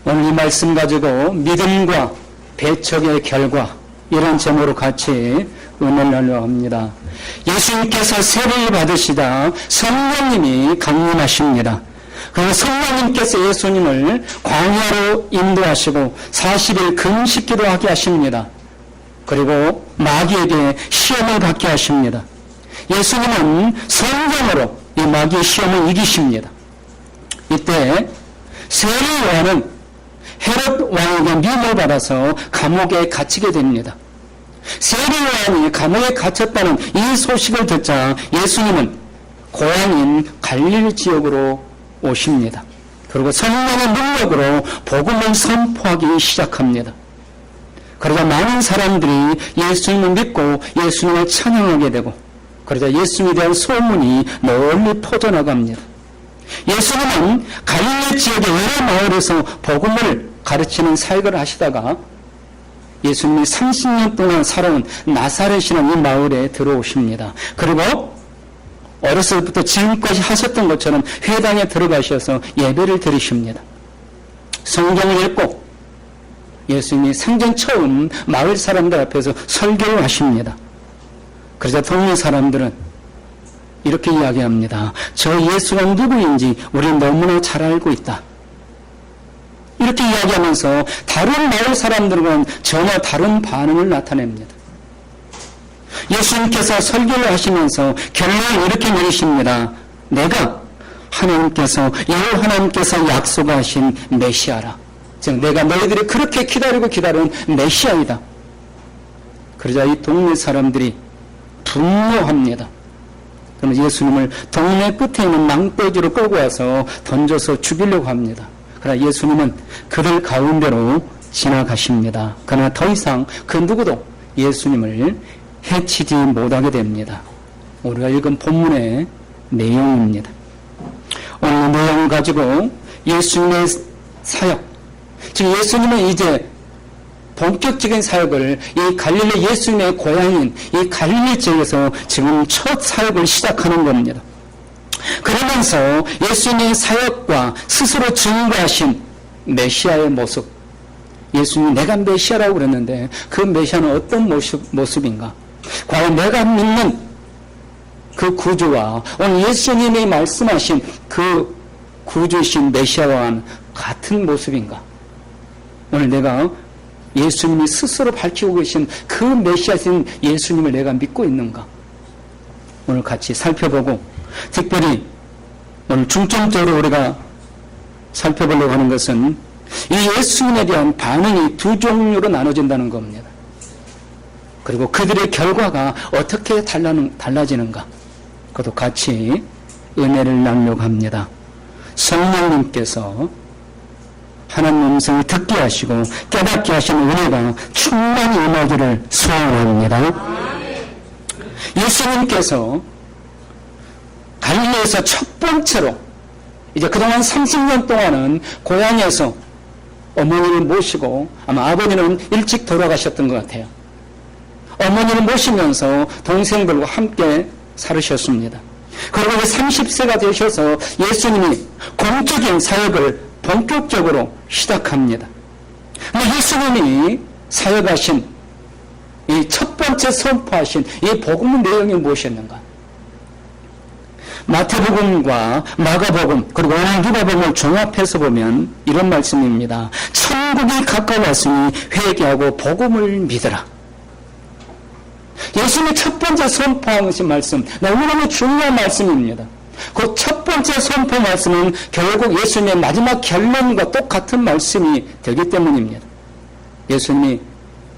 오늘 이 말씀 가지고 믿음과 배척의 결과, 이런 제목으로 같이 은혜를 나누려 합니다. 예수님께서 세례를 받으시다 성령님이 강림하십니다. 그리고 성령님께서 예수님을 광야로 인도하시고 40일 금식기도 하게 하십니다. 그리고 마귀에게 시험을 받게 하십니다. 예수님은 성령으로 이 마귀의 시험을 이기십니다. 이때 세례 요한은 헤롯 왕에게 미움을 받아서 감옥에 갇히게 됩니다. 세례 요한이 감옥에 갇혔다는 이 소식을 듣자 예수님은 고향인 갈릴리 지역으로 오십니다. 그리고 성령의 능력으로 복음을 선포하기 시작합니다. 그러자 많은 사람들이 예수님을 믿고 예수님을 찬양하게 되고, 그러자 예수님에 대한 소문이 널리 퍼져나갑니다. 예수님은 갈릴리 지역의 여러 마을에서 복음을 가르치는 사역을 하시다가 예수님이 30년 동안 살아온 나사렛이라는 이 마을에 들어오십니다. 그리고 어렸을 때부터 지금까지 하셨던 것처럼 회당에 들어가셔서 예배를 드리십니다. 성경을 읽고 예수님이 생전 처음 마을 사람들 앞에서 설교를 하십니다. 그러자 동네 사람들은 이렇게 이야기합니다. 저 예수가 누구인지 우리는 너무나 잘 알고 있다. 이렇게 이야기하면서 다른 마을 사람들과는 전혀 다른 반응을 나타냅니다. 예수님께서 설교를 하시면서 결론을 이렇게 내리십니다. 내가 하나님께서 약속하신 메시아라. 즉 내가 너희들이 그렇게 기다리고 기다린 메시아이다. 그러자 이 동네 사람들이 분노합니다. 그러면 예수님을 동네 끝에 있는 낭떠지로 끌고 와서 던져서 죽이려고 합니다. 그러나 예수님은 그들 가운데로 지나가십니다. 그러나 더 이상 그 누구도 예수님을 해치지 못하게 됩니다. 우리가 읽은 본문의 내용입니다. 오늘 내용을 가지고 예수님의 사역, 즉 예수님은 이제 본격적인 사역을 이 갈릴리 예수님의 고향인 이 갈릴리 지역에서 지금 첫 사역을 시작하는 겁니다. 그러면서 예수님의 사역과 스스로 증거하신 메시아의 모습, 예수님이 내가 메시아라고 그랬는데 그 메시아는 어떤 모습인가? 과연 내가 믿는 그 구주와 오늘 예수님이 말씀하신 그 구주이신 메시아와 같은 모습인가? 오늘 내가 예수님이 스스로 밝히고 계신 그 메시아신 예수님을 내가 믿고 있는가? 오늘 같이 살펴보고, 특별히 오늘 중점적으로 우리가 살펴보려고 하는 것은 이 예수님에 대한 반응이 두 종류로 나눠진다는 겁니다. 그리고 그들의 결과가 어떻게 달라지는가? 그것도 같이 은혜를 나누려고 합니다. 성령님께서 하나님 음성을 듣게 하시고 깨닫게 하시는 은혜가 충만히 임하기를 소원합니다. 예수님께서 갈릴리에서 첫 번째로 이제 그동안 30년 동안은 고향에서 어머니를 모시고, 아마 아버지는 일찍 돌아가셨던 것 같아요. 어머니를 모시면서 동생들과 함께 살으셨습니다. 그리고 30세가 되셔서 예수님이 공적인 사역을 본격적으로 시작합니다. 근데 예수님이 사역하신 이 첫 번째 선포하신 이 복음 내용이 무엇이었는가? 마태복음과 마가복음 그리고 오늘 누가복음을 종합해서 보면 이런 말씀입니다. 천국이 가까웠으니 회개하고 복음을 믿으라. 예수님의 첫 번째 선포하신 말씀, 너무너무 중요한 말씀입니다. 그 첫 번째 선포 말씀은 결국 예수님의 마지막 결론과 똑같은 말씀이 되기 때문입니다. 예수님이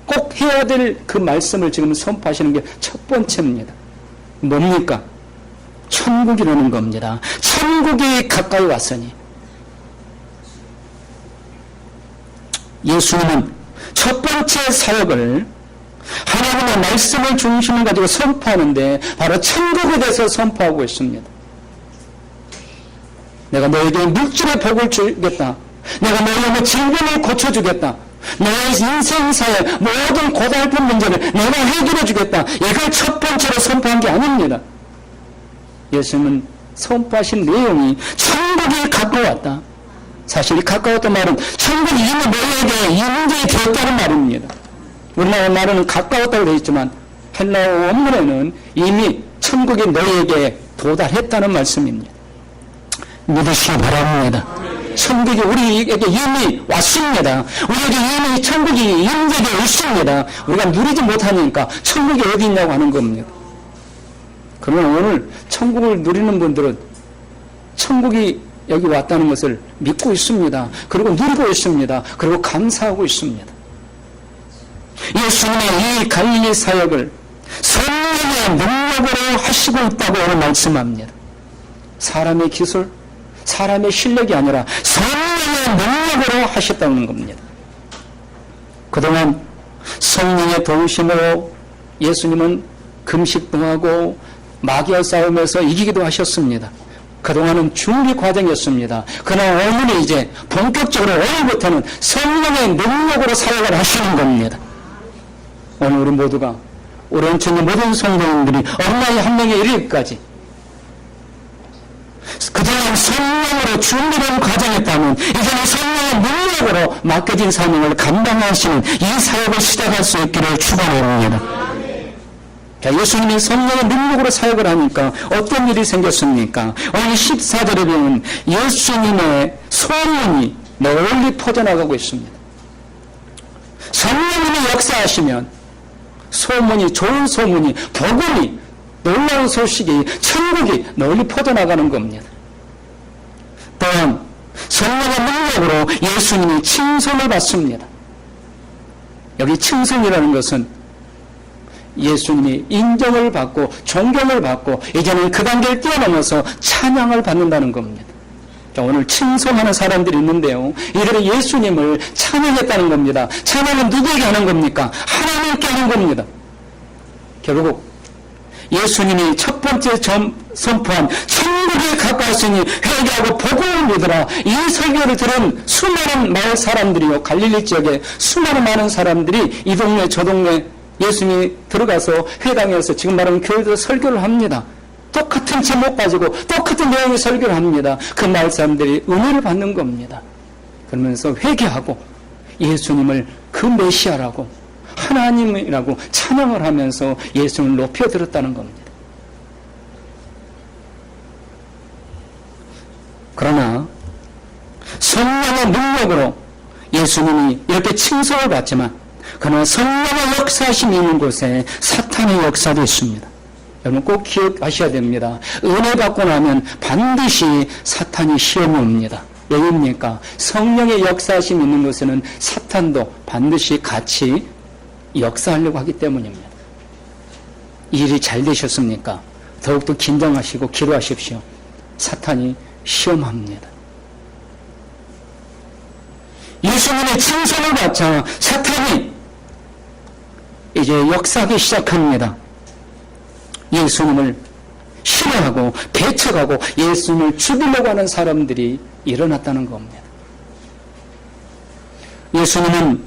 꼭 해야 될 그 말씀을 지금 선포하시는 게 첫 번째입니다. 뭡니까? 천국이라는 겁니다. 천국이 가까이 왔으니. 예수님은 첫 번째 사역을 하나님의 말씀을 중심을 가지고 선포하는데 바로 천국에 대해서 선포하고 있습니다. 내가 너에게 물질의 복을 주겠다. 내가 너에게 질병을 고쳐주겠다. 너의 인생사의 모든 고달픈 문제를 내가 해결해 주겠다. 이걸 첫 번째로 선포한 게 아닙니다. 예수님은 선포하신 내용이 천국이 가까웠다. 사실 이 가까웠던 말은 천국이 이미 너희에게 임재 되었다는 말입니다. 우리나라 말은 가까웠다고 되어 있지만 헬라어 원문에는 이미 천국이 너희에게 도달했다는 말씀입니다. 믿으시기 바랍니다. 천국이 우리에게 이미 왔습니다. 우리에게 이미 천국이 임재되어 있습니다. 우리가 누리지 못하니까 천국이 어디 있냐고 하는 겁니다. 그러나 오늘 천국을 누리는 분들은 천국이 여기 왔다는 것을 믿고 있습니다. 그리고 누리고 있습니다. 그리고 감사하고 있습니다. 예수님의 이 갈릴리 사역을 성령의 능력으로 하시고 있다고 오늘 말씀합니다. 사람의 기술, 사람의 실력이 아니라 성령의 능력으로 하셨다는 겁니다. 그동안 성령의 도우심으로 예수님은 금식도 하고 마귀와 싸움에서 이기기도 하셨습니다. 그동안은 준비 과정이었습니다. 그러나 오늘은 이제 본격적으로 오늘부터는 성령의 능력으로 사역을 하시는 겁니다. 오늘 우리 모두가 우리 온천의 모든 성도님들이 엄마의 한 명에 이르기까지 그동안 성령으로 준비된 과정이었다면 이제는 성령의 능력으로 맡겨진 사명을 감당하시는 이 사역을 시작할 수 있기를 축원합니다. 자, 예수님이 성령의 능력으로 사역을 하니까 어떤 일이 생겼습니까? 오늘 14절에 보면 예수님의 소문이 널리 퍼져나가고 있습니다. 성령님이 역사하시면 소문이, 좋은 소문이, 복음이, 놀라운 소식이, 천국이 널리 퍼져나가는 겁니다. 또한 성령의 능력으로 예수님이 칭송을 받습니다. 여기 칭송이라는 것은 예수님이 인정을 받고 존경을 받고 이제는 그 단계를 뛰어넘어서 찬양을 받는다는 겁니다. 자, 오늘 칭송하는 사람들이 있는데요. 이들은 예수님을 찬양했다는 겁니다. 찬양은 누구에게 하는 겁니까? 하나님께 하는 겁니다. 결국 예수님이 첫 번째 선포한 천국에 가까웠으니 회개하고 복음을 믿으라, 이 설교를 들은 수많은 마을 사람들이요, 갈릴리 지역에 수많은 많은 사람들이 이 동네 저 동네 예수님이 들어가서 회당에서 지금 말하는 교회에서 설교를 합니다. 똑같은 제목 가지고 똑같은 내용의 설교를 합니다. 그 마을 사람들이 은혜를 받는 겁니다. 그러면서 회개하고 예수님을 그 메시아라고 하나님이라고 찬양을 하면서 예수님을 높여들었다는 겁니다. 그러나 성령의 능력으로 예수님이 이렇게 칭송을 받지만 그러나 성령의 역사하심이 있는 곳에 사탄의 역사도 있습니다. 여러분 꼭 기억하셔야 됩니다. 은혜 받고 나면 반드시 사탄이 시험이 옵니다. 왜입니까? 성령의 역사하심이 있는 곳에는 사탄도 반드시 같이 역사하려고 하기 때문입니다. 이 일이 잘 되셨습니까? 더욱더 긴장하시고 기도하십시오. 사탄이 시험합니다. 예수님의 칭송을 받자 사탄이 이제 역사하기 시작합니다. 예수님을 싫어하고 배척하고 예수님을 죽이려고 하는 사람들이 일어났다는 겁니다. 예수님은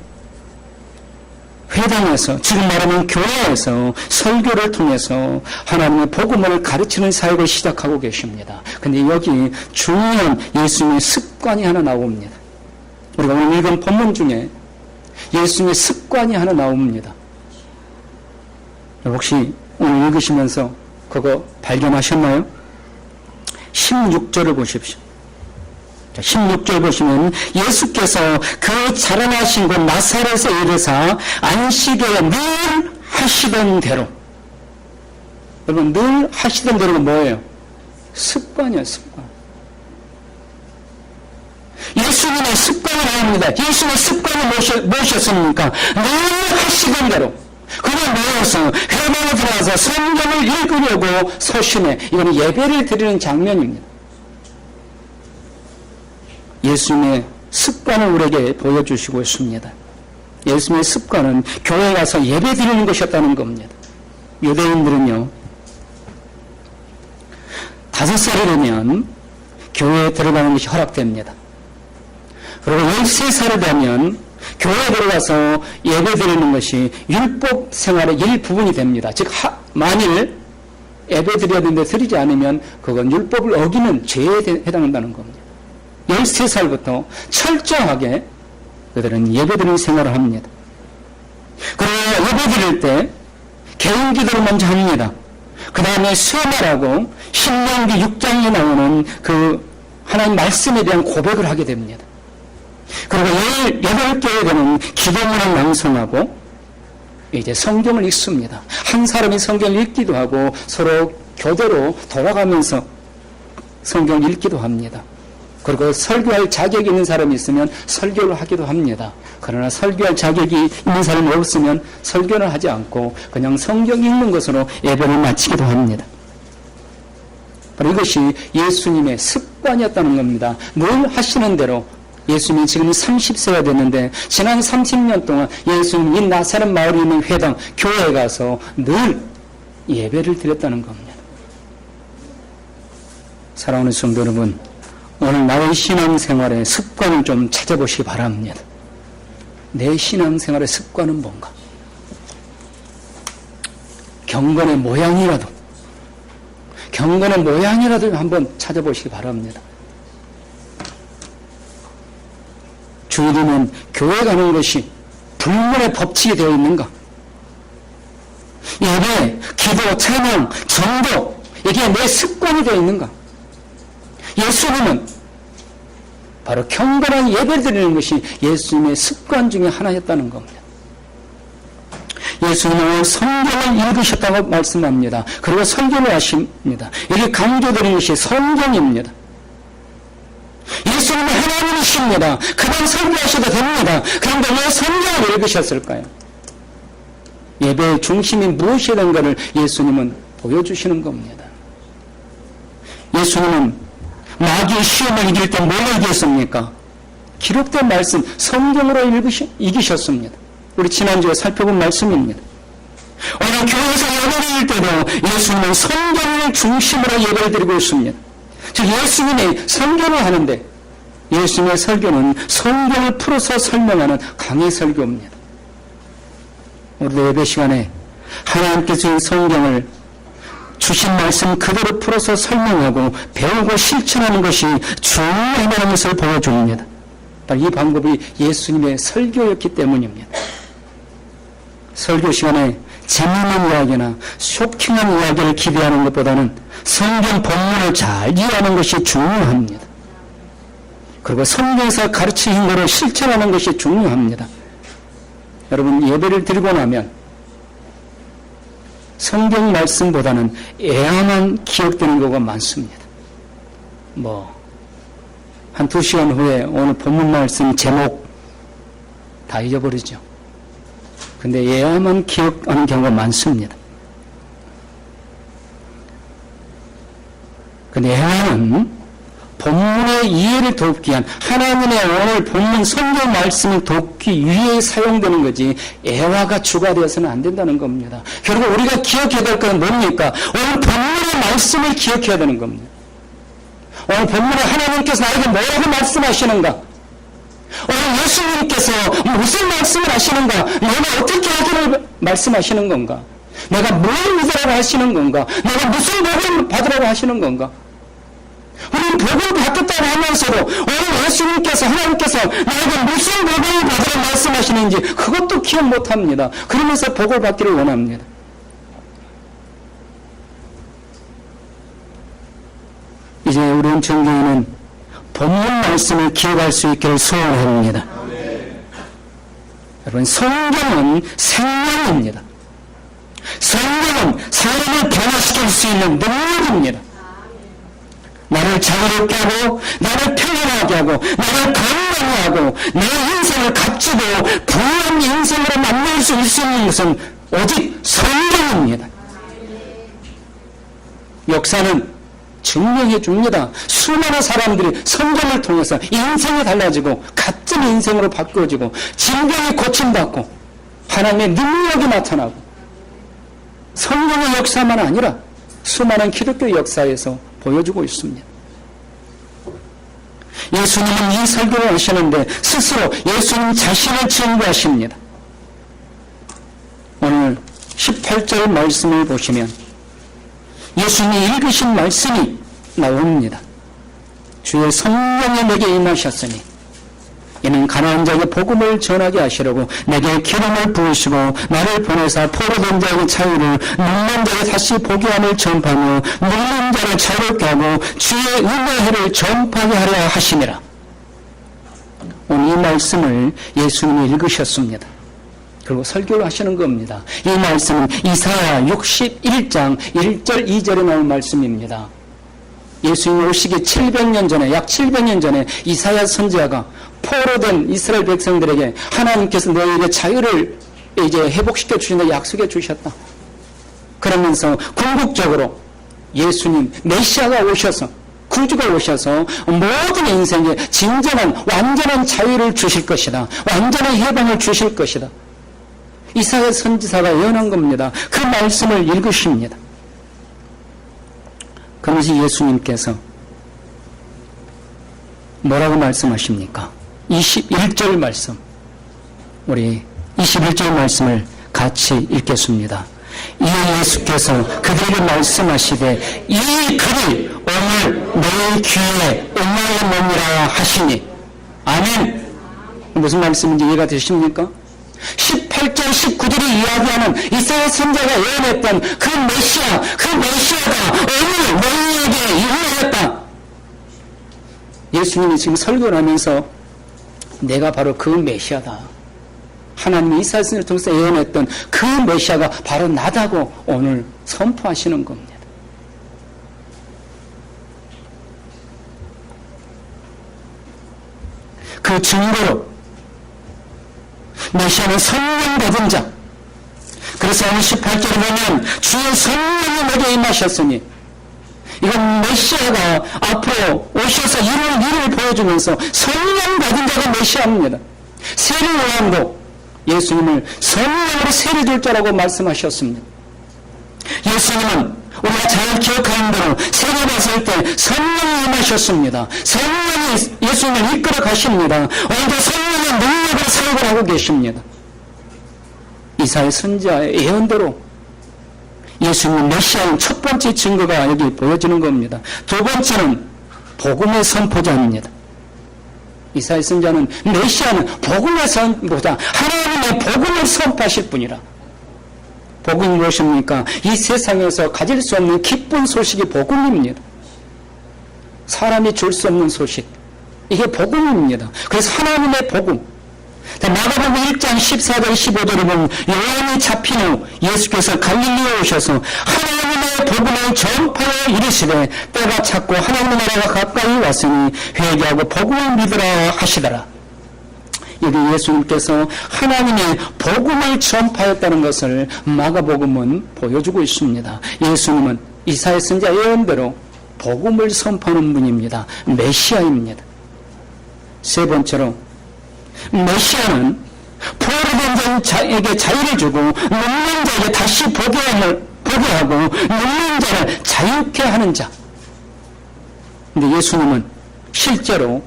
회당에서, 지금 말하면 교회에서 설교를 통해서 하나님의 복음을 가르치는 사역을 시작하고 계십니다. 근데 여기 중요한 예수님의 습관이 하나 나옵니다. 우리가 오늘 읽은 본문 중에 예수님의 습관이 하나 나옵니다. 혹시 오늘 읽으시면서 그거 발견하셨나요? 16절을 보십시오. 16절 보시면 예수께서 그 자라나신 곳 나사렛에 이르사 안식에 늘 하시던 대로, 여러분 늘 하시던 대로가 뭐예요? 습관이에요. 습관. 예수님의 습관이 나옵니다. 예수님의 습관이 무엇이었습니까? 늘 하시던 대로 그냥 모여서 회당에 들어가서 성경을 읽으려고 서심해. 이거는 예배를 드리는 장면입니다. 예수님의 습관을 우리에게 보여주시고 있습니다. 예수님의 습관은 교회에 가서 예배 드리는 것이었다는 겁니다. 유대인들은요, 5살이 되면 교회에 들어가는 것이 허락됩니다. 그리고 13살이 되면 교회에 들어가서 예배 드리는 것이 율법 생활의 일부분이 됩니다. 즉 만일 예배 드려야 되는데 드리지 않으면 그건 율법을 어기는 죄에 해당한다는 겁니다. 13살부터 철저하게 그들은 예배드리는 생활을 합니다. 그리고 예배드릴 때 개인 기도를 먼저 합니다. 그 다음에 수요말하고 신명기 6장에 나오는 그 하나님 말씀에 대한 고백을 하게 됩니다. 그리고 18개에 되는 기도문을 낭송하고 이제 성경을 읽습니다. 한 사람이 성경을 읽기도 하고 서로 교대로 돌아가면서 성경을 읽기도 합니다. 그리고 설교할 자격이 있는 사람이 있으면 설교를 하기도 합니다. 그러나 설교할 자격이 있는 사람이 없으면 설교는 하지 않고 그냥 성경 읽는 것으로 예배를 마치기도 합니다. 바로 이것이 예수님의 습관이었다는 겁니다. 늘 하시는 대로 예수님이 지금 30세가 됐는데 지난 30년 동안 예수님이 이 나사렛 마을에 있는 회당, 교회에 가서 늘 예배를 드렸다는 겁니다. 사랑하는 성도 여러분, 오늘 나의 신앙생활의 습관을 좀 찾아보시기 바랍니다. 내 신앙생활의 습관은 뭔가? 경건의 모양이라도 한번 찾아보시기 바랍니다. 주일이면 교회 가는 것이 불문의 법칙이 되어 있는가? 예배, 기도, 찬양, 전도 이게 내 습관이 되어 있는가? 예수님은 바로 경건한 예배를 드리는 것이 예수님의 습관 중에 하나였다는 겁니다. 예수님은 성경을 읽으셨다고 말씀합니다. 그리고 설교를 하십니다. 여기 강조드리는 것이 성경입니다. 예수님은 하나님이십니다. 그냥 설교하셔도 됩니다. 그런데 왜 성경을 읽으셨을까요? 예배의 중심이 무엇이라는 예수님은 보여주시는 겁니다. 예수님은 마귀의 시험을 이길 때 뭘 이겼습니까? 기록된 말씀, 성경으로 이기셨습니다. 우리 지난주에 살펴본 말씀입니다. 오늘 교회에서 예배를 드릴 때도 예수님은 성경을 중심으로 예배를 드리고 있습니다. 즉 예수님이 설교를 하는데 예수님의 설교는 성경을 풀어서 설명하는 강의 설교입니다. 우리도 예배 시간에 하나님께서 주신 성경을 주신 말씀 그대로 풀어서 설명하고 배우고 실천하는 것이 중요하다는 것을 보여줍니다. 이 방법이 예수님의 설교였기 때문입니다. 설교 시간에 재미있는 이야기나 쇼킹한 이야기를 기대하는 것보다는 성경 본문을 잘 이해하는 것이 중요합니다. 그리고 성경에서 가르치신 것을 실천하는 것이 중요합니다. 여러분 예배를 드리고 나면 성경 말씀보다는 애야만 기억되는 경우가 많습니다. 한 2시간 후에 오늘 본문 말씀 제목 다 잊어버리죠. 근데 애야만 기억하는 경우가 많습니다. 근데 애야는 본문의 이해를 돕기 위한 하나님의 오늘 본문 성경 말씀을 돕기 위해 사용되는 거지 애화가 주가 되어서는 안 된다는 겁니다. 결국 우리가 기억해야 될 것은 뭡니까? 오늘 본문의 말씀을 기억해야 되는 겁니다. 오늘 본문에 하나님께서 나에게 뭐라고 말씀하시는가? 오늘 예수님께서 무슨 말씀을 하시는가? 내가 어떻게 하기를 말씀하시는 건가? 내가 뭘 믿으라고 하시는 건가? 내가 무슨 복을 받으라고 하시는 건가? 우리는 복을 받겠다고 하면서도 오늘 예수님께서 하나님께서 나에게 무슨 복을 받으라고 말씀하시는지 그것도 기억 못합니다. 그러면서 복을 받기를 원합니다. 이제 우리는 정교회는 본문 말씀을 기억할 수 있기를 소원합니다. 여러분 성경은 생명입니다. 성경은 사람을 변화시킬 수 있는 능력입니다. 나를 자유롭게 하고 나를 평안하게 하고 나를 건강하게 하고 내 인생을 값지고 부유한 인생으로 만날 수 있는 것은 오직 성경입니다. 역사는 증명해 줍니다. 수많은 사람들이 성경을 통해서 인생이 달라지고 값진 인생으로 바뀌어지고 질병이 고침받고 하나님의 능력이 나타나고 성경의 역사만 아니라 수많은 기독교 역사에서 보여주고 있습니다. 예수님은 이 설교를 하시는데 스스로 예수님 자신을 증거하십니다. 오늘 18절 말씀을 보시면 예수님이 읽으신 말씀이 나옵니다. 18절 주의 성령이 내게 임하셨으니 이는 가난한 자에게 복음을 전하게 하시려고 내게 기름을 부으시고 나를 보내사 포로된 자에게 자유를, 눕는 자에게 다시 보게 함을 전파하며 눕는 자를 자유롭게 하고 주의 은혜의 해를 전파하게 하려 하시니라. 오늘 이 말씀을 예수님이 읽으셨습니다. 그리고 설교를 하시는 겁니다. 이 말씀은 이사야 61장 1절 2절에 나온 말씀입니다. 예수님이 오시기 700년 전에, 약 700년 전에 이사야 선지자가 포로된 이스라엘 백성들에게 하나님께서 너희에게 자유를 이제 회복시켜 주신다 약속해 주셨다. 그러면서 궁극적으로 예수님 메시아가 오셔서, 구주가 오셔서 모든 인생에 진정한 완전한 자유를 주실 것이다. 완전한 해방을 주실 것이다. 이사야 선지자가 예언한 겁니다. 그 말씀을 읽으십니다. 그러면서 예수님께서 뭐라고 말씀하십니까? 21절 말씀, 우리 21절 말씀을 같이 읽겠습니다. 이에 예수께서 그들에게 말씀하시되 이 글이 오늘 너희 귀에 응하였느니라 하시니. 아멘. 무슨 말씀인지 이해가 되십니까? 18절 19절이 이야기하는 이사야 선지자가 예언했던 그 메시아가 오늘 너희에게 임하였다. 예수님이 지금 설교를 하면서 내가 바로 그 메시아다, 하나님이 이사야 선지자를 통해서 예언했던 그 메시아가 바로 나다고 오늘 선포하시는 겁니다. 그 증거로 메시아는 성령 받은 자. 그래서 오늘 18절에 보면 주의 성령이 내게 임하셨으니, 이건 메시아가 앞으로 오셔서 이룰 일을 보여주면서 성령 받은 자가 메시아입니다. 세례 요한도 예수님을 성령으로 세례 줄 자라고 말씀하셨습니다. 예수님은 우리가 잘 기억하는 대로 세례 받을 때 성령이 임하셨습니다. 성령이 예수님을 이끌어 가십니다. 오늘도 성령의 능력을 사용을 하고 계십니다. 이사야 선지자의 예언대로 예수님 메시아의 첫 번째 증거가 여기 보여지는 겁니다. 두 번째는 복음의 선포자입니다. 이사야 선지자는 메시아는 복음의 선포자, 하나님의 복음을 선포하실 분이라. 복음이 무엇입니까? 이 세상에서 가질 수 없는 기쁜 소식이 복음입니다. 사람이 줄 수 없는 소식, 이게 복음입니다. 그래서 하나님의 복음. 마가복음 1장 14절 15절에 보면 요한이 잡힌 후 예수께서 갈릴리에 오셔서 하나님의 복음을 전파하여 이르시되 때가 찼고 하나님의 나라가 가까이 왔으니 회개하고 복음을 믿으라 하시더라. 여기 예수님께서 하나님의 복음을 전파했다는 것을 마가복음은 보여주고 있습니다. 예수님은 이사야 선지자 예언대로 복음을 선포하는 분입니다. 메시아입니다. 세 번째로 메시아는 포로된 자에게 자유를 주고 눕는 자에게 다시 보게 하고 눕는 자를 자유케 하는 자. 근데 예수님은 실제로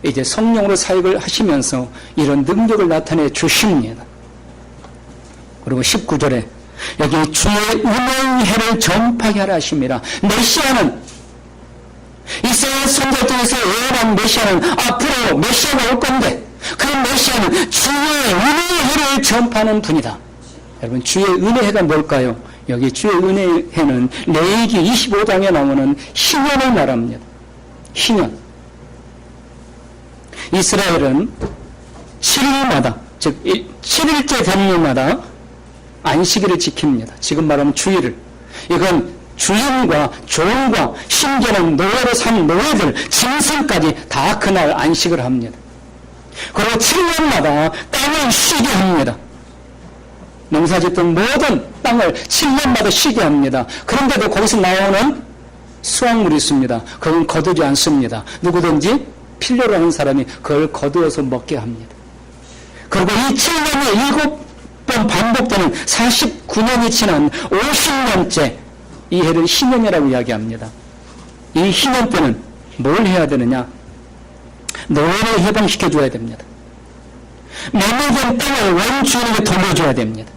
이제 성령으로 사역을 하시면서 이런 능력을 나타내 주십니다. 그리고 19절에 여기 주의 은혜의 해를 전파하게 하라 하십니다. 메시아는 이스라엘 선지자 중에서 예언한 메시아는 앞으로 메시아가 올 건데 그 메시아는 주의 은혜의 해를 전파하는 분이다. 여러분, 주의 은혜해가 뭘까요? 여기 주의 은혜해는 레위기 25장에 나오는 희년을 말합니다. 희년. 이스라엘은 7일마다, 즉 7일째 되는 날마다 안식일을 지킵니다. 지금 말하면 주일을. 이건 주인과 종과 심지어는 노예로 산 노예들, 짐승까지 다 그날 안식을 합니다. 그리고 7년마다 땅을 쉬게 합니다. 농사짓던 모든 땅을 7년마다 쉬게 합니다. 그런데도 거기서 나오는 수확물이 있습니다. 그건 거두지 않습니다. 누구든지 필요로 하는 사람이 그걸 거두어서 먹게 합니다. 그리고 이 7년이 7번 반복되는 49년이 지난 50년째 이 해를 희년이라고 이야기합니다. 이 희년 때는 뭘 해야 되느냐? 노예를 해방시켜줘야 됩니다. 매매된 땅을 원주인에게 돌려줘야 됩니다.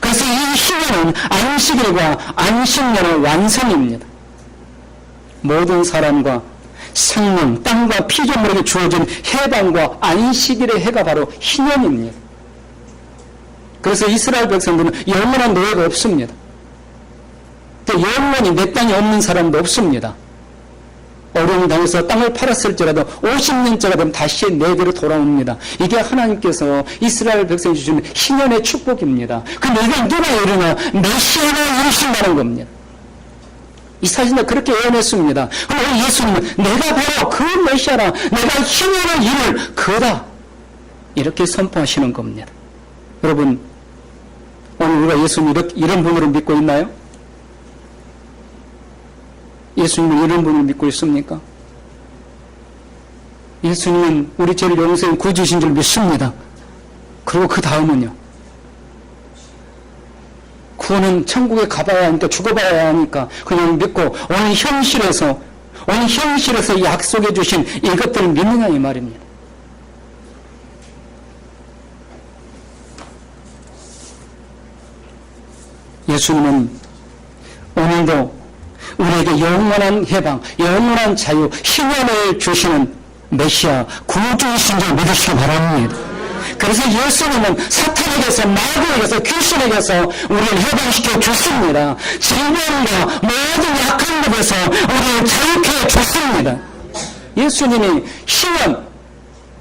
그래서 이 희년은 안식일과 안식년의 완성입니다. 모든 사람과 생명, 땅과 피조물에게 주어진 해방과 안식일의 해가 바로 희년입니다. 그래서 이스라엘 백성들은 영원한 노예가 없습니다. 또 영원히 내 땅에 없는 사람도 없습니다. 어려움을 당해서 땅을 팔았을지라도 50년째가 되면 다시 내게로 돌아옵니다. 이게 하나님께서 이스라엘 백성에 주시는 희년의 축복입니다. 그럼 이걸 누가 이루냐? 메시아가 이루신다는 겁니다. 이사야는 그렇게 예언했습니다. 그럼 예수님은 내가 바로 그 메시아라, 내가 희년을 이룰 그다, 이렇게 선포하시는 겁니다. 여러분, 오늘 우리가 예수님 이런 분으로 믿고 있나요? 예수님은 이런 분을 믿고 있습니까? 예수님은 우리 죄를 용서해 구주신 줄 믿습니다. 그리고 그 다음은요, 구원은 천국에 가봐야 하니까, 죽어봐야 하니까 그냥 믿고 오늘 현실에서 약속해 주신 이것들을 믿느냐 이 말입니다. 예수님은 오늘도 우리에게 영원한 해방, 영원한 자유, 희년을 주시는 메시아, 구주이신 줄 믿으시기 바랍니다. 그래서 예수님은 사탄에게서, 마귀에게서, 귀신에게서 우리를 해방시켜 주십니다. 질병과 모든 약한 것에서 우리를 자유케 주십니다. 예수님이 희년,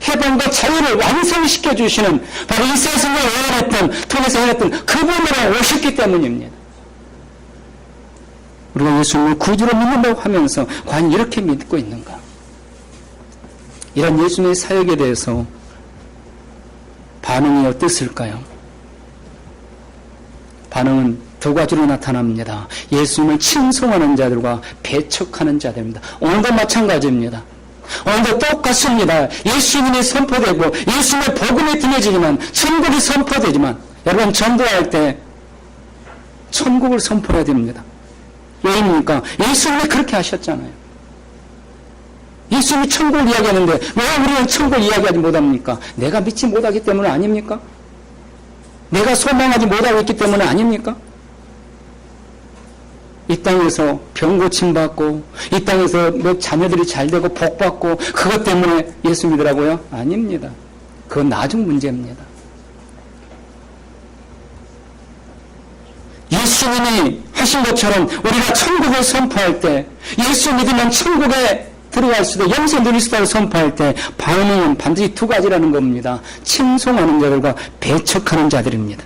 해방과 자유를 완성시켜 주시는 바로 이 세상을 통해서 해냈던 그분으로 오셨기 때문입니다. 우리가 예수님을 구주로 믿는다고 하면서 과연 이렇게 믿고 있는가? 이런 예수님의 사역에 대해서 반응이 어땠을까요? 반응은 두 가지로 나타납니다. 예수님을 칭송하는 자들과 배척하는 자들입니다. 오늘도 마찬가지입니다. 오늘도 똑같습니다. 예수님이 선포되고 예수님의 복음이 들려지지만, 천국이 선포되지만, 여러분 전도할 때 천국을 선포해야 됩니다. 왜입니까? 예수님이 그렇게 하셨잖아요. 예수님이 천국을 이야기하는데 왜 우리는 천국을 이야기하지 못합니까? 내가 믿지 못하기 때문 아닙니까? 내가 소망하지 못하고 있기 때문 아닙니까? 이 땅에서 병 고침받고, 이 땅에서 뭐 자녀들이 잘 되고 복 받고, 그것 때문에 예수 믿으라고요? 아닙니다. 그건 나중 문제입니다. 예수님이 하신 것처럼 우리가 천국을 선포할 때, 예수 믿으면 천국에 들어갈 수도, 영생 누릴 수도 선포할 때 반응은 반드시 두 가지라는 겁니다. 칭송하는 자들과 배척하는 자들입니다.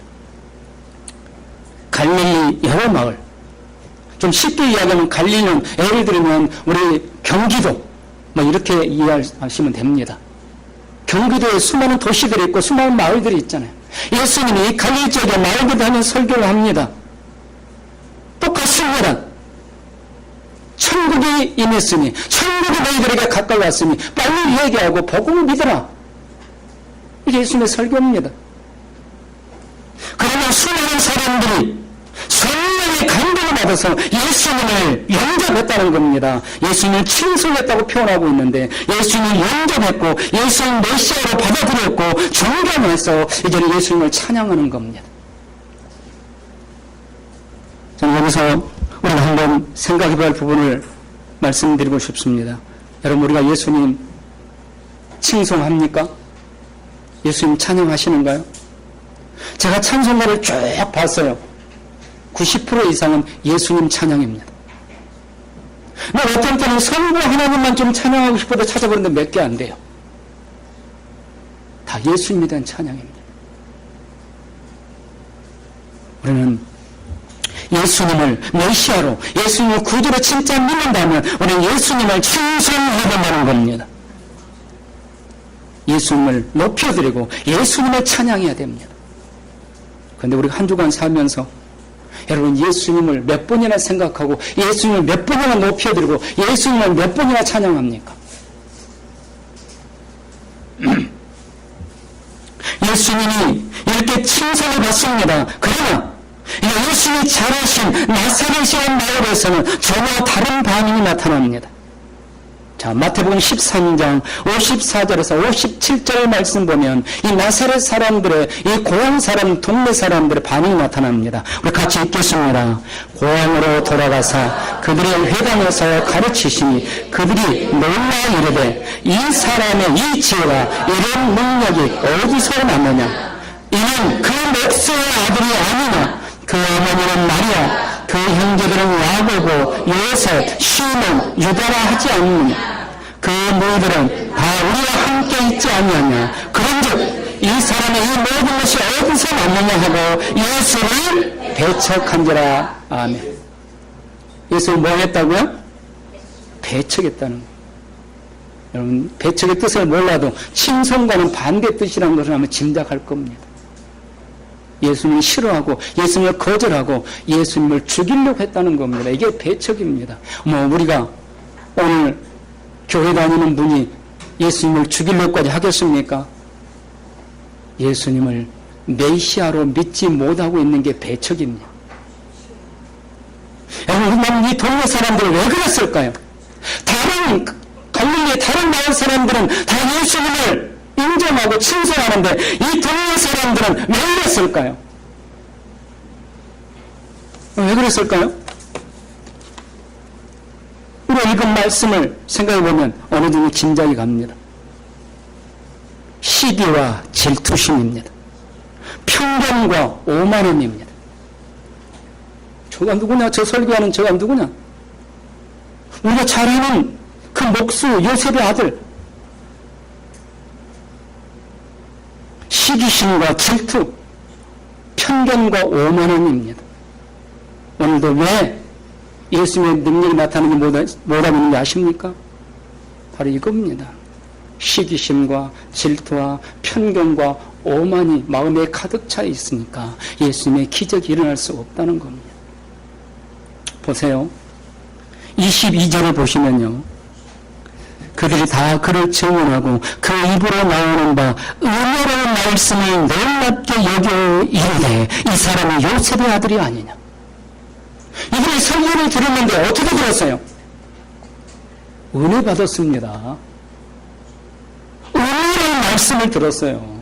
갈릴리 여러 마을, 좀 쉽게 이야기하면 갈릴리는 예를 들면 우리 경기도 뭐 이렇게 이해하시면 됩니다. 경기도에 수많은 도시들이 있고 수많은 마을들이 있잖아요. 예수님이 갈릴리 지역에 마을들을 하면 설교를 합니다. 똑같습니다. 천국이 임했으니, 천국이 너희들에게 가까이 왔으니 빨리 얘기하고 복음을 믿어라. 이게 예수님의 설교입니다. 그러나 수많은 사람들이 성령의 감동을 받아서 예수님을 영접했다는 겁니다. 예수님을 칭송했다고 표현하고 있는데, 예수님을 영접했고 예수님 메시아로 받아들였고 존경해서 이제는 예수님을 찬양하는 겁니다. 저는 여기서 우리가 한번 생각해봐야 할 부분을 말씀드리고 싶습니다. 여러분, 우리가 예수님 칭송합니까? 예수님 찬양하시는가요? 제가 찬송가를 쭉 봤어요. 90% 이상은 예수님 찬양입니다. 어떤 때는 성부 하나님만 좀 찬양하고 싶어도 찾아보는데 몇 개 안 돼요. 다 예수님에 대한 찬양입니다. 우리는 예수님을 메시아로, 예수님을 구주로 진짜 믿는다면 우리는 예수님을 칭송해야 된다는 겁니다. 예수님을 높여드리고 예수님을 찬양해야 됩니다. 그런데 우리가 한 주간 살면서 여러분, 예수님을 몇 번이나 생각하고 예수님을 몇 번이나 높여드리고 예수님을 몇 번이나 찬양합니까? 예수님이 이렇게 칭송을 받습니다. 그러나 예수님이 잘하신 나사렛이라는 마을에서는 전혀 다른 반응이 나타납니다. 자, 자, 마태복음 13장 54절에서 57절 말씀 보면 이 나사렛 사람들의, 이 고향 사람, 동네 사람들의 반응이 나타납니다. 우리 같이 읽겠습니다. 고향으로 돌아가사 그들의 회당에서 가르치시니 그들이 놀라 이르되 이 사람의 이 지혜와 이런 능력이 어디서 났느냐? 이는 그 목수의 아들이 아니냐? 그 어머니는 마리아, 그 형제들은 야고보, 요셉, 시몬, 유다라 하지 않느냐? 그 너희들은 다 우리와 함께 있지 아니하냐? 그런즉 이 사람의 이 모든 것이 어디서 났느냐 하고 예수를 배척한지라. 아멘. 예수를 뭐 했다고요? 배척했다는 거예요. 여러분, 배척의 뜻을 몰라도 친성과는 반대 뜻이라는 것을 아마 짐작할 겁니다. 예수님을 싫어하고 예수님을 거절하고 예수님을 죽이려고 했다는 겁니다. 이게 배척입니다. 우리가 오늘 교회 다니는 분이 예수님을 죽이려고까지 하겠습니까? 예수님을 메시아로 믿지 못하고 있는 게 배척입니다. 여러분, 이 동네 사람들은 왜 그랬을까요? 갈릴리의 다른 마을 사람들은 다 예수님을 인정하고 칭송하는데 이 동네 사람들은 왜 그랬을까요? 왜 그랬을까요? 우리가 읽은 말씀을 생각해보면 어느 정도 짐작이 갑니다. 시기와 질투심입니다. 편견과 오만함입니다. 저가 누구냐? 저 설교하는 저가 누구냐? 우리가 잘 아는 그 목수 요셉의 아들. 시기심과 질투, 편견과 오만함입니다. 오늘도 왜 예수님의 능력이 나타나는지 못하고 있는지 아십니까? 바로 이겁니다. 시기심과 질투와 편견과 오만이 마음에 가득 차 있으니까 예수님의 기적이 일어날 수 없다는 겁니다. 보세요. 22절을 보시면요. 그들이 다 그를 증언하고 그 입으로 나오는 바 은혜로운 말씀을 놀랍게 여겨 이르되 이 사람이 요셉의 아들이 아니냐. 이들이 설교를 들었는데 어떻게 들었어요? 은혜 받았습니다. 은혜로운 말씀을 들었어요.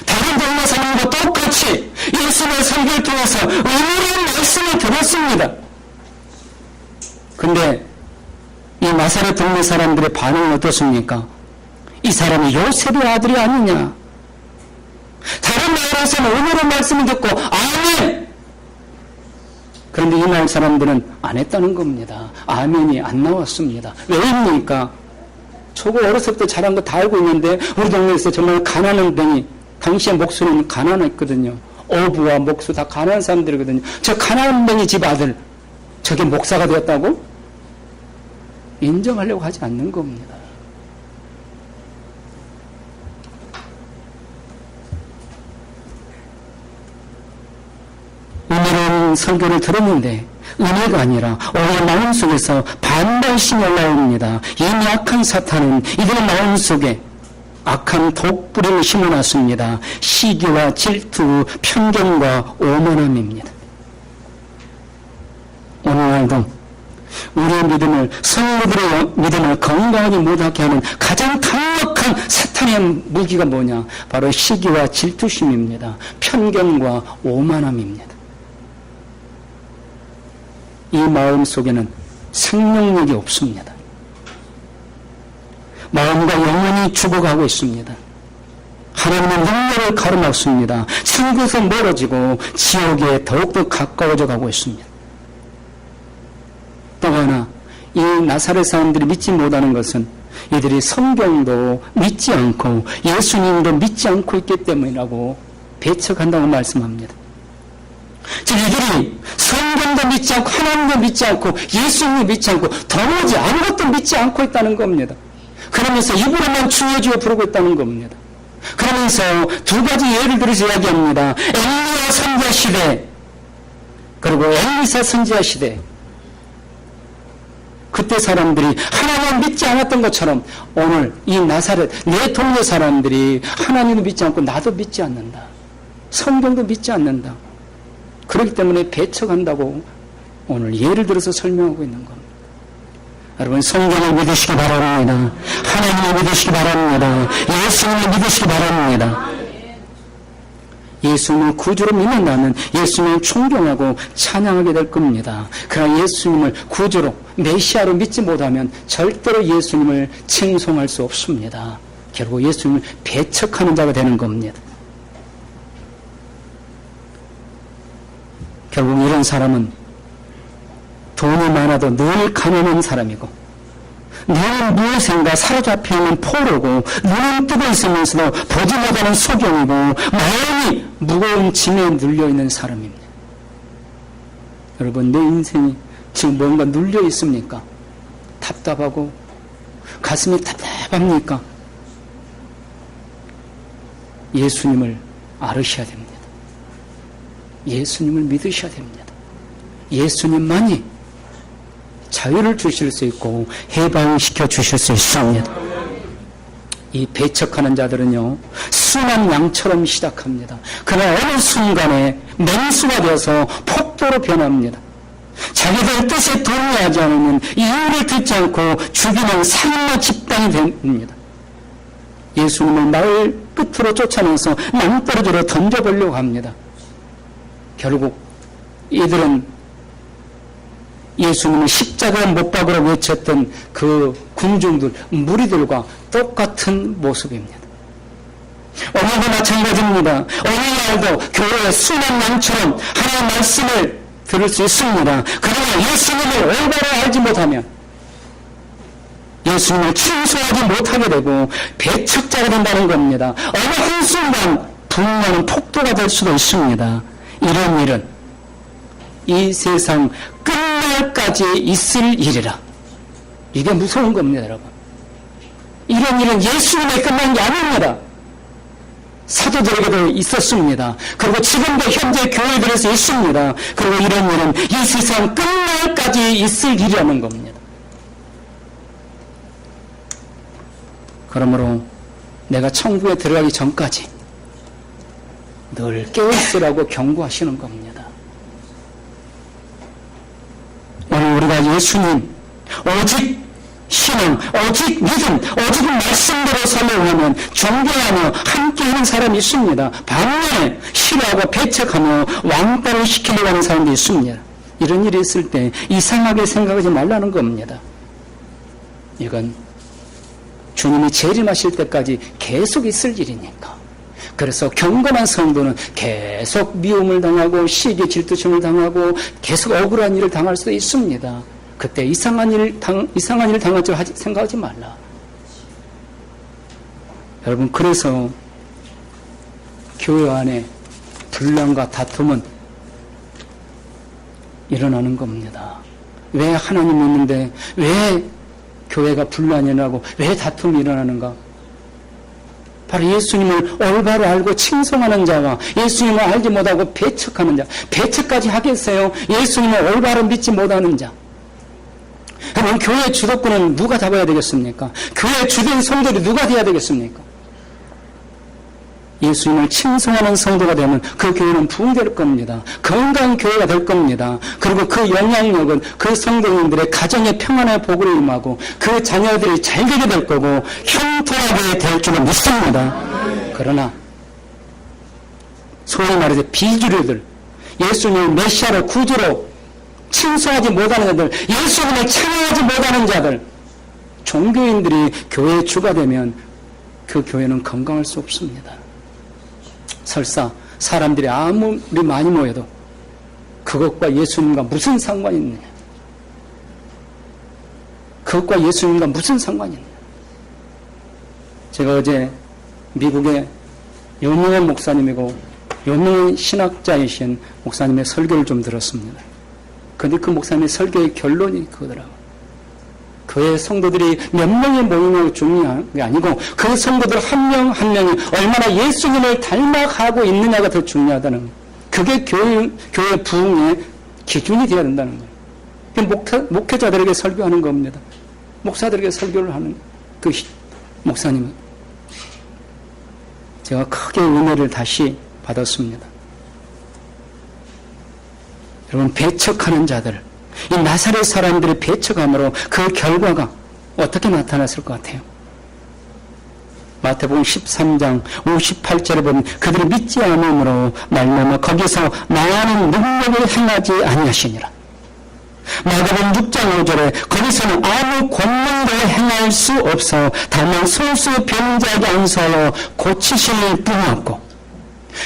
다른 동네 사람과 똑같이 예수님의 설교를 통해서 은혜로운 말씀을 들었습니다. 근데 이 나사렛 동네 사람들의 반응은 어떻습니까? 이 사람이 요셉의 아들이 아니냐? 다른 나라에서는 은혜로운 말씀을 듣고 아멘! 그런데 이 나라 사람들은 안 했다는 겁니다. 아멘이 안 나왔습니다. 왜입니까? 저거 어렸을 때 잘한 거 다 알고 있는데 우리 동네에서 정말 가난한 병이, 당시의 목수는 가난했거든요. 어부와 목수 다 가난한 사람들이거든요. 저 가난한 병이 집 아들, 저게 목사가 되었다고? 인정하려고 하지 않는 겁니다. 은혜로운 설교를 들었는데 은혜가 아니라 오히려 마음속에서 반발심이 올라옵니다. 이미 악한 사탄은 이들의 마음속에 악한 독뿌리를 심어놨습니다. 시기와 질투, 편견과 오만함입니다. 오늘날도 우리의 믿음을, 성도들의 믿음을 건강하게 못하게 하는 가장 강력한 사탄의 무기가 뭐냐? 바로 시기와 질투심입니다. 편견과 오만함입니다. 이 마음 속에는 생명력이 없습니다. 마음과 영혼이 죽어가고 있습니다. 하나님의 능력을 가로막습니다. 천국에서 멀어지고 지옥에 더욱더 가까워져 가고 있습니다. 또 하나, 이 나사렛 사람들이 믿지 못하는 것은 이들이 성경도 믿지 않고 예수님도 믿지 않고 있기 때문이라고 배척한다고 말씀합니다. 즉 이들이 성경도 믿지 않고 하나님도 믿지 않고 예수님도 믿지 않고 도무지 아무것도 믿지 않고 있다는 겁니다. 그러면서 입으로만 주여 주여 부르고 있다는 겁니다. 그러면서 두 가지 예를 들어서 이야기합니다. 엘리야 선지자 시대 그리고 엘리사 선지자 시대. 그때 사람들이 하나님 믿지 않았던 것처럼 오늘 이 나사렛 내 동네 사람들이 하나님도 믿지 않고 나도 믿지 않는다. 성경도 믿지 않는다. 그렇기 때문에 배척한다고 오늘 예를 들어서 설명하고 있는 겁니다. 여러분, 성경을 믿으시기 바랍니다. 하나님을 믿으시기 바랍니다. 예수님을 믿으시기 바랍니다. 예수님을 구주로 믿는다면 예수님을 존경하고 찬양하게 될 겁니다. 그러나 예수님을 구주로, 메시아로 믿지 못하면 절대로 예수님을 칭송할 수 없습니다. 결국 예수님을 배척하는 자가 되는 겁니다. 결국 이런 사람은 돈이 많아도 늘 가난한 사람이고, 늘 무엇인가 사로잡혀 있는 포로고, 눈은 뜨고 있으면서도 보지 못하는 소경이고, 마음이 무거운 짐에 눌려있는 사람입니다. 여러분, 내 인생이 지금 뭔가 눌려 있습니까? 답답하고 가슴이 답답합니까? 예수님을 알으셔야 됩니다. 예수님을 믿으셔야 됩니다. 예수님만이 자유를 주실 수 있고 해방시켜 주실 수 있습니다. 이 배척하는 자들은요, 순한 양처럼 시작합니다. 그러나 어느 순간에 맹수가 되어서 폭도로 변합니다. 자기들 뜻에 동의하지 않으면 이유를 듣지 않고 죽이는 살인마 집단이 됩니다. 예수님을 마을 끝으로 쫓아내서 낭떠러지로 던져보려고 합니다. 결국 이들은 예수님을 십자가에 못 박으라고 외쳤던 그 군중들, 무리들과 똑같은 모습입니다. 오늘도 마찬가지입니다. 오늘날도 교회의 순한 양처럼 하나님의 말씀을 들을 수 있습니다. 그러나 예수님을 올바로 알지 못하면, 예수님을 칭송하지 못하게 되고 배척자가 된다는 겁니다. 어느 한순간 분명한 폭도가 될 수도 있습니다. 이런 일은 이 세상 끝날까지 있을 일이라. 이게 무서운 겁니다, 여러분. 이런 일은 예수님의 끝난 게 아닙니다. 사도들에게도 있었습니다. 그리고 지금도 현재 교회들에서 있습니다. 그리고 이런 일은 이 세상 끝날까지 있을 일이라는 겁니다. 그러므로 내가 천국에 들어가기 전까지 늘 깨어있으라고 경고하시는 겁니다. 오늘 우리가 예수님, 오직 신앙, 오직 믿음, 오직 말씀대로 설명하면 존경하며 함께하는 사람이 있습니다. 반면에 싫어하고 배척하며 왕따를 시키려고 하는 사람도 있습니다. 이런 일이 있을 때 이상하게 생각하지 말라는 겁니다. 이건 주님이 재림하실 때까지 계속 있을 일이니까. 그래서 경건한 성도는 계속 미움을 당하고 시기 질투심을 당하고 계속 억울한 일을 당할 수도 있습니다. 그때 이상한 일을 당할 줄 생각하지 말라. 여러분, 그래서 교회 안에 분란과 다툼은 일어나는 겁니다. 왜 하나님 믿는데 왜 교회가 분란이 일어나고 왜 다툼이 일어나는가? 바로 예수님을 올바로 알고 칭송하는 자와 예수님을 알지 못하고 배척하는 자. 배척까지 하겠어요? 예수님을 올바로 믿지 못하는 자. 여러분, 교회 주도권은 누가 잡아야 되겠습니까? 교회 주된 성도들이 누가 돼야 되겠습니까? 예수님을 칭송하는 성도가 되면 그 교회는 부흥될 겁니다. 건강한 교회가 될 겁니다. 그리고 그 영향력은 그 성도님들의 가정의 평안의 복을 임하고 그 자녀들이 잘 되게 될 거고 형통하게 될 줄은 믿습니다. 그러나 소위 말해서 비주류들, 예수님을 메시아로 구주로 칭송하지 못하는 자들, 예수님을 찬양하지 못하는 자들, 종교인들이 교회의 주가 되면 그 교회는 건강할 수 없습니다. 설사 사람들이 아무리 많이 모여도 그것과 예수님과 무슨 상관이 있느냐? 그것과 예수님과 무슨 상관이 있느냐? 제가 어제 미국의 유명한 목사님이고 유명한 신학자이신 목사님의 설교를 좀 들었습니다. 그런데 그 목사님의 설교의 결론이 그거더라고요. 교회 성도들이 몇 명이 모이는 게 중요한 게 아니고 그 성도들 한 명 한 명이 얼마나 예수님을 닮아가고 있느냐가 더 중요하다는 거예요. 그게 교회 부흥의 기준이 되어야 된다는 거예요. 목회자들에게 설교하는 겁니다. 목사들에게 설교를 하는 그 목사님은 제가 크게 은혜를 다시 받았습니다. 여러분, 배척하는 자들, 이 나사렛 사람들의 배척함으로 그 결과가 어떻게 나타났을 것 같아요? 마태복음 13장 58절에 보면 그들이 믿지 않음으로 말미암아 거기서 많은 능력을 행하지 아니하시니라. 마가복음 6장 5절에 거기서는 아무 권능도 행할 수 없어 다만 소수 병자에게 안수하여 고치실 뿐이었고,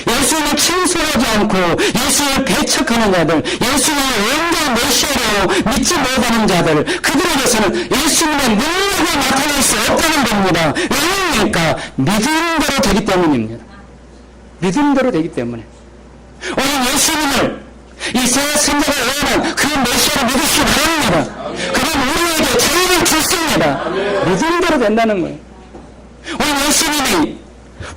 예수님을 친솔하지 않고 예수님을 배척하는 자들, 예수님을 온전한 메시아로 믿지 못하는 자들, 그들에게서는 예수님의 능력을 나타낼 수 없다는 겁니다. 왜입니까? 믿음대로 되기 때문입니다. 믿음대로 되기 때문에. 오늘 예수님을 이스라엘 선자가 원하는 그 메시아를 믿으시기 바랍니다. 그럼 우리에게 자유를 주십니다. 믿음대로 된다는 거예요. 오늘 예수님이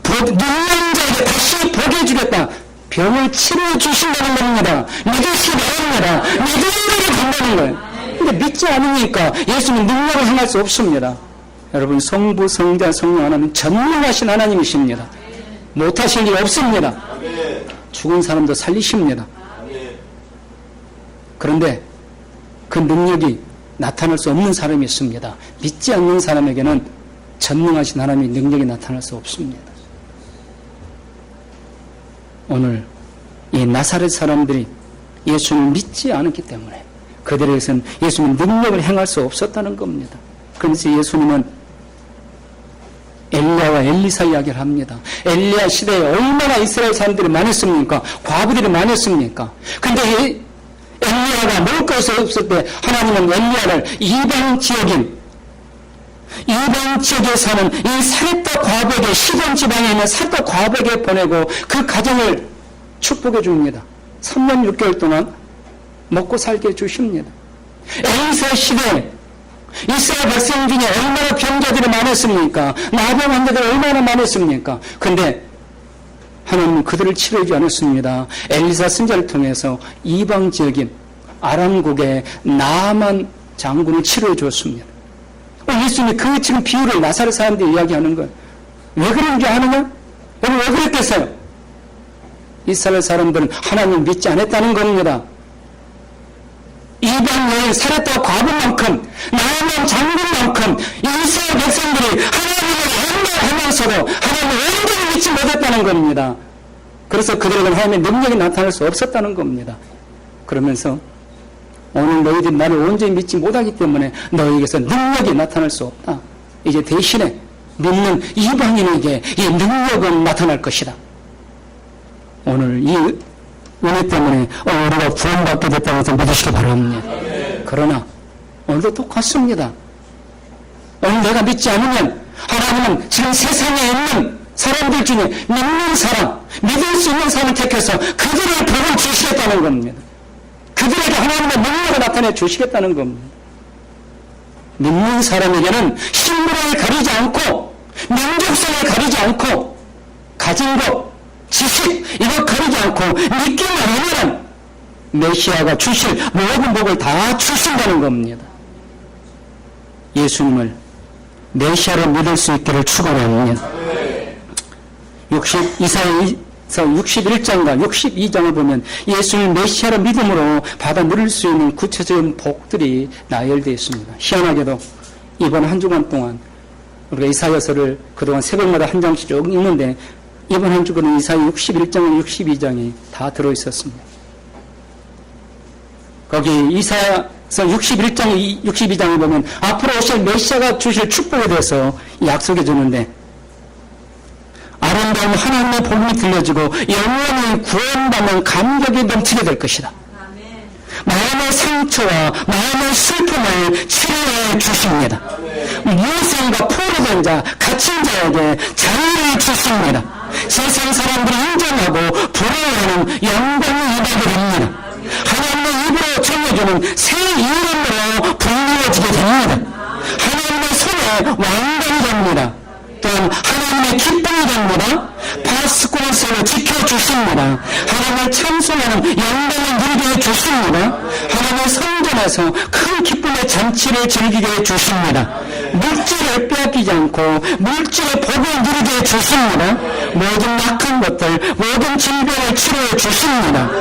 눈먼 자에게 다시 보게 해주겠다. 병을 치료해 주신다는 겁니다. 믿으시기 바랍니다. 믿음대로 된다는 거예요. 근데 믿지 않으니까 예수님 능력을 행할 수 없습니다. 여러분, 성부, 성자, 성령 하나님 전능하신 하나님이십니다. 못하실 일 없습니다. 죽은 사람도 살리십니다. 그런데 그 능력이 나타날 수 없는 사람이 있습니다. 믿지 않는 사람에게는 전능하신 하나님의 능력이 나타날 수 없습니다. 오늘 이 나사렛 사람들이 예수님을 믿지 않았기 때문에 그들에게서는 예수님의 능력을 행할 수 없었다는 겁니다. 그래서 예수님은 엘리야와 엘리사 이야기를 합니다. 엘리야 시대에 얼마나 이스라엘 사람들이 많았습니까? 과부들이 많았습니까? 근데 이 엘리야가 먹을 것이 없을 때 하나님은 엘리야를 이방 지역에 사는 이 사렙다 과부에게, 시돈 지방에 있는 사렙다 과부에게 보내고 그 가정을 축복해 줍니다. 3년 6개월 동안 먹고 살게 해주십니다. 엘리사 시대에 이스라엘 백성 중에 얼마나 병자들이 많았습니까? 나병 환자들이 얼마나 많았습니까? 근데 하나님은 그들을 치료하지 않았습니다. 엘리사 선지자를 통해서 이방 지역인 아람국의 나만 장군을 치료해 주었습니다. 예수님이 그 지금 비유를 나사렛 사람들이 이야기하는 거예요. 왜 그런 줄 아느냐? 여러분, 왜 그랬겠어요? 이스라엘 사람들은 하나님을 믿지 않았다는 겁니다. 이방 여인 사렙다 과부만큼, 나만 장군만큼 이스라엘 백성들이 하나님을 연결하면서도 하나님을 온전히 믿지 못했다는 겁니다. 그래서 그들에게는 하나님의 능력이 나타날 수 없었다는 겁니다. 그러면서 오늘 너희들이 나를 온전히 믿지 못하기 때문에 너희에게서 능력이 나타날 수 없다. 이제 대신에 믿는 이방인에게 이 능력은 나타날 것이다. 오늘 이 은혜 때문에 우리가 구원받게 됐다고 해서 믿으시기 바랍니다. 그러나 오늘도 똑같습니다. 오늘 내가 믿지 않으면 하나님은 지금 세상에 있는 사람들 중에 믿는 사람, 믿을 수 있는 사람을 택해서 그들의 복을 주시겠다는 겁니다. 그들에게 하나님의 능력을 나타내 주시겠다는 겁니다. 믿는 사람에게는 신분을 가리지 않고, 민족성을 가리지 않고, 가진 것, 지식, 이거 가리지 않고 믿기만 하면 메시아가 주실 모든 복을 다 주신다는 겁니다. 예수님을 메시아로 믿을 수 있기를 축원합니다. 이사야서 61장과 62장을 보면 예수님 메시아로 믿음으로 받아 누릴 수 있는 구체적인 복들이 나열되어 있습니다. 희한하게도 이번 한 주간 동안 우리가 이사야서를 그동안 새벽마다 한 장씩 쭉 읽는데 이번 한 주간은 이사야 61장과 62장이 다 들어있었습니다. 거기 이사야서 61장, 62장을 보면 앞으로 오실 메시아가 주실 축복에 대해서 약속해 주는데 아름다운 하나님의 복음이 들려지고 영원히 구원받는 감격이 넘치게 될 것이다. 마음의 상처와 마음의 슬픔을 치료해 주십니다. 무엇인가 포로된 자, 갇힌 자에게 자유를 주십니다. 세상 사람들이 인정하고 부러워하는 영광의 이백이 됩니다. 하나님의 입으로 전해주는 새 이름으로 불리워지게 됩니다. 하나님의 손에 왕관이 됩니다. 또한 하나님의 기쁨이 됩니다. 파수꾼으로 지켜주십니다. 하나님을 찬송하는 영광을 누리게 해주십니다. 하나님의 성전에서 큰 기쁨의 잔치를 즐기게 해주십니다. 물질을 빼앗기지 않고 물질의 복을 누리게 해주십니다. 모든 약한 것들, 모든 질병을 치료해 주십니다.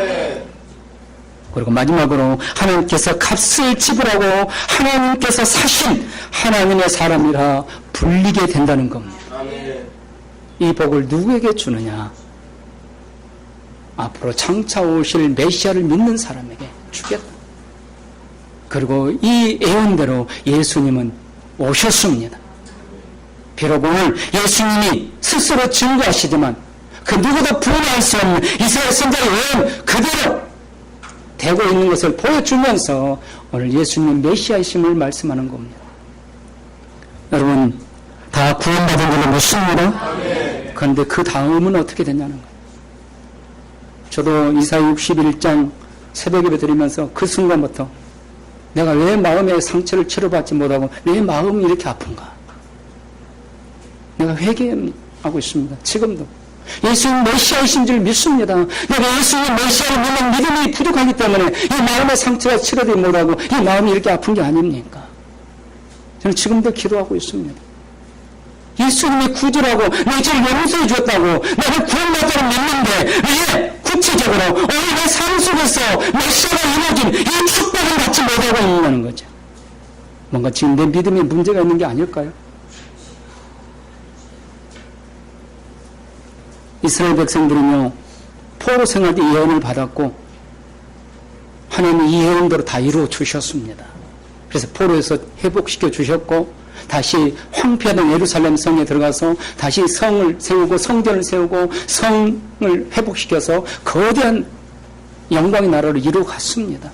그리고 마지막으로 하나님께서 값을 지불하고 하나님께서 사신 하나님의 사람이라 불리게 된다는 겁니다. 이 복을 누구에게 주느냐? 앞으로 장차 오실 메시아를 믿는 사람에게 주겠다. 그리고 이 예언대로 예수님은 오셨습니다. 비록 오늘 예수님이 스스로 증거하시지만 그 누구도 부인할 수 없는 이스라엘 선자의 예언 그대로 되고 있는 것을 보여주면서 오늘 예수님 메시아이심을 말씀하는 겁니다. 여러분 다 구원받은 줄로 믿습니다. 그런데 그 다음은 어떻게 되냐는 거예요. 저도 이사야 61장 새벽예배 드리면서 그 순간부터 내가 왜 마음의 상처를 치료받지 못하고 내 마음이 이렇게 아픈가. 내가 회개하고 있습니다. 지금도. 예수님 메시아이신 줄 믿습니다. 내가 예수님 메시아를 믿는 믿음이 부족하기 때문에 이 마음의 상처가 치료되지 못하고 이 마음이 이렇게 아픈 게 아닙니까? 저는 지금도 기도하고 있습니다. 예수님이 구주라고 내 죄를 용서해 주었다고 나를 구원받자고 믿는데 왜 구체적으로 오늘 내 삶 속에서 메시아가 이루어진 이 축복을 받지 못하고 있는 거죠. 뭔가 지금 내 믿음에 문제가 있는 게 아닐까요? 이스라엘 백성들은요 포로 생활 때 예언을 받았고 하나님이 이 예언대로 다 이루어 주셨습니다. 그래서 포로에서 회복시켜 주셨고 다시 황폐하던 예루살렘 성에 들어가서 다시 성을 세우고 성전을 세우고 성을 회복시켜서 거대한 영광의 나라를 이루어 갔습니다.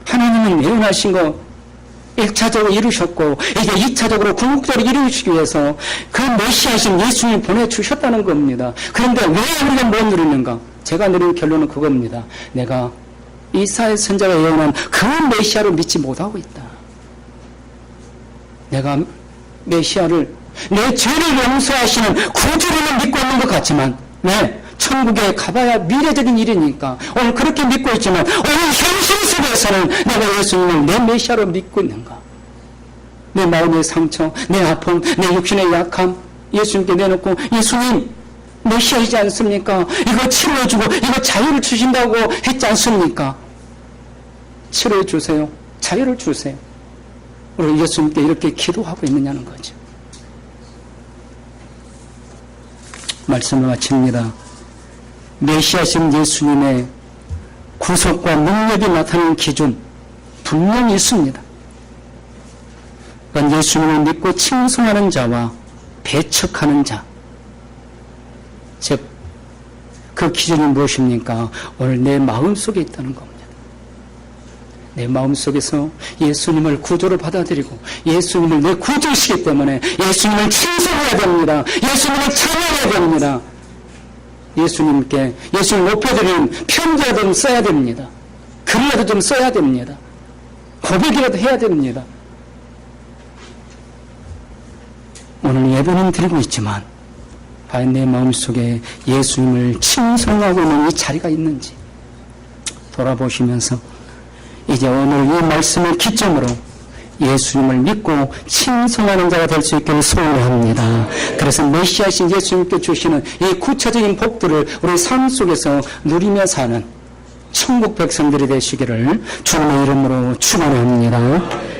하나님은 예언하신 거 1차적으로 이루셨고 이제 2차적으로 궁극적으로 이루시기 위해서 그 메시아신 예수님을 보내주셨다는 겁니다. 그런데 왜 우리가 못 누리는가? 제가 내린 결론은 그겁니다. 내가 이사야 선지자가 예언한 그 메시아를 믿지 못하고 있다. 내가 메시아를 내 죄를 용서하시는 구주를 믿고 있는 것 같지만 천국에 가봐야 미래적인 일이니까 오늘 그렇게 믿고 있지만 오늘 현실 속에서는 내가 예수님을 내 메시아로 믿고 있는가? 내 마음의 상처, 내 아픔, 내 육신의 약함 예수님께 내놓고 예수님 메시아이지 않습니까? 이거 치료해주고 이거 자유를 주신다고 했지 않습니까? 치료해 주세요. 자유를 주세요. 우리 예수님께 이렇게 기도하고 있느냐는 거죠. 말씀을 마칩니다. 메시아신 예수님의 구속과 능력이 나타나는 기준 분명히 있습니다. 그건 예수님을 믿고 칭송하는 자와 배척하는 자, 즉 그 기준이 무엇입니까? 오늘 내 마음속에 있다는 겁니다. 내 마음속에서 예수님을 구주로 받아들이고 예수님을 내 구주이시기 때문에 예수님을 칭송해야 됩니다. 예수님을 찬양해야 됩니다. 예수님께 예수님을 높여드리는 편지라도 좀 써야 됩니다. 글이라도 좀 써야 됩니다. 고백이라도 해야 됩니다. 오늘 예배는 드리고 있지만 과연 내 마음속에 예수님을 칭송하고 있는 이 자리가 있는지 돌아보시면서 이제 오늘 이 말씀을 기점으로 예수님을 믿고 칭송하는 자가 될 수 있기를 소원합니다. 그래서 메시아신 예수님께 주시는 이 구체적인 복들을 우리 삶 속에서 누리며 사는 천국 백성들이 되시기를 주님의 이름으로 축원합니다.